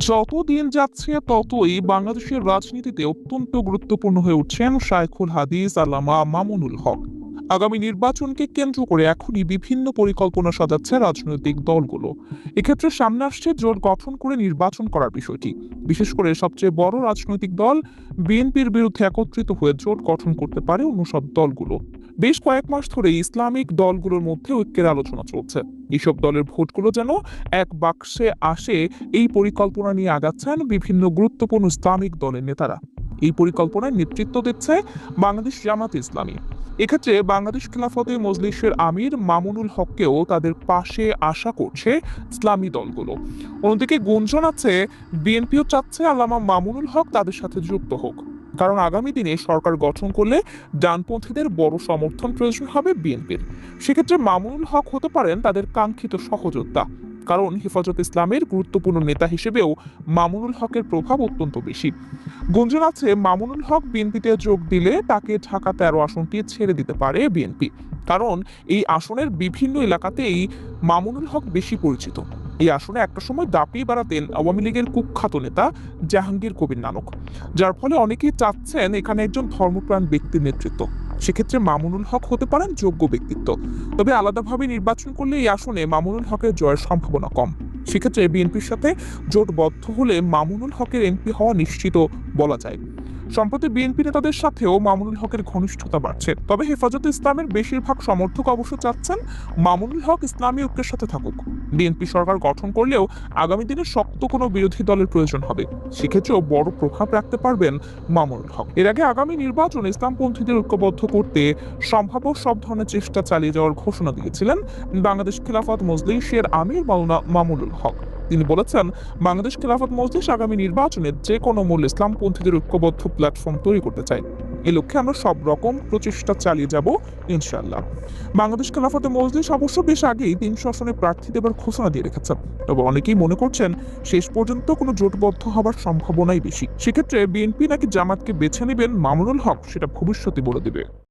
যত দিন যাচ্ছে ততই বাংলাদেশের রাজনীতিতে অত্যন্ত গুরুত্বপূর্ণ হয়ে উঠছেন শায়খুল হাদিস আল্লামা মামুনুল হক। আগামী নির্বাচনকে কেন্দ্র করে এখনই বিভিন্ন পরিকল্পনা সাজাচ্ছে রাজনৈতিক দলগুলো। এক্ষেত্রে সামনে আসছে জোট গঠন করে নির্বাচন করার বিষয়টি। বিশেষ করে সবচেয়ে বড় রাজনৈতিক দল বিএনপির বিরুদ্ধে একত্রিত হয়ে জোট গঠন করতে পারে অন্য সব দলগুলো। বেশ কয়েক মাস ধরে ইসলামিক দলগুলোর মধ্যে ঐক্যের আলোচনা চলছে। এইসব দলের ভোটগুলো যেন এক বাক্সে আসে, এই পরিকল্পনা নিয়ে আগাচ্ছেন বিভিন্ন গুরুত্বপূর্ণ ইসলামিক দলের নেতারা। এই পরিকল্পনায় নেতৃত্ব দিচ্ছে বাংলাদেশ জামাত ইসলামী। এক্ষেত্রে বাংলাদেশ খেলাফতে মজলিসের আমির মামুনুল হককেও তাদের পাশে আশা করছে ইসলামী দলগুলো। অন্যদিকে গুঞ্জন আছে বিএনপিও চাচ্ছে আল্লামা মামুনুল হক তাদের সাথে যুক্ত হোক, কারণ আগামী দিনে সরকার গঠন করলে ডানপন্থীদের বড় সমর্থন প্রয়োজন হবে বিএনপির। সেক্ষেত্রে মামুনুল হক হতে পারেন তাদের কাঙ্ক্ষিত সহযোদ্ধা, কারণ হেফাজত ইসলামের গুরুত্বপূর্ণ নেতা হিসেবেও মামুনুল হকের প্রভাব অত্যন্ত বেশি। গুঞ্জন আছে মামুনুল হক বিএনপিতে যোগ দিলে তাকে ঢাকা 13 আসনটি ছেড়ে দিতে পারে বিএনপি, কারণ এই আসনের বিভিন্ন এলাকাতেই মামুনুল হক বেশি পরিচিত। এই আসনে একটা সময় দাপিয়ে বেড়াতেন আওয়ামী লীগের কুখ্যাত নেতা জাহাঙ্গীর কবির নানক, যার ফলে অনেকেই চাচ্ছেন এখানে একজন ধর্মপ্রাণ ব্যক্তির নেতৃত্ব। সেক্ষেত্রে মামুনুল হক হতে পারেন যোগ্য ব্যক্তিত্ব, তবে আলাদাভাবে নির্বাচন করলে এই আসনে মামুনুল হকের জয়ের সম্ভাবনা কম। সেক্ষেত্রে বিএনপির সাথে জোটবদ্ধ হলে মামুনুল হকের এমপি হওয়া নিশ্চিত বলা যায়। সম্প্রতি বিএনপি নেতাদের সাথেও মামুনুল হকের ঘনিষ্ঠতা বাড়ছে, তবে হেফাজতে ইসলামের বেশিরভাগ সমর্থক অবশ্য চাচ্ছেন মামুনুল হক ইসলামী ঐক্যের সাথে থাকুক। বিএনপি সরকার গঠন করলেও আগামী দিনে শক্ত কোনো বিরোধী দলের প্রয়োজন হবে, সেক্ষেত্রেও বড় প্রভাব রাখতে পারবেন মামুনুল হক। এর আগে আগামী নির্বাচন ইসলামপন্থীদের ঐক্যবদ্ধ করতে সম্ভাব্য সব ধরনের চেষ্টা চালিয়ে যাওয়ার ঘোষণা দিয়েছিলেন বাংলাদেশ খেলাফত মজলিসের আমির মাওলানা মামুনুল হক। তিনি বলেছেন, বাংলাদেশ খেলাফত মজলিস আগামী নির্বাচনে যে কোনো মূল ইসলামপন্থীদের ঐক্যবদ্ধ প্ল্যাটফর্ম তৈরি করতে চায়। এই লক্ষ্যে আমরা সব রকম প্রচেষ্টা চালিয়ে যাব ইনশাআল্লাহ। বাংলাদেশ খেলাফতে মজলিস অবশ্য বেশ আগেই 300 আসনে প্রার্থী দেবার ঘোষণা দিয়ে রেখেছে, তবে অনেকেই মনে করছেন শেষ পর্যন্ত কোনো জোটবদ্ধ হবার সম্ভাবনাই বেশি। সেক্ষেত্রে বিএনপি নাকি জামাতকে বেছে নেবেন মামুনুল হক, সেটা ভবিষ্যতে বলে দেবে।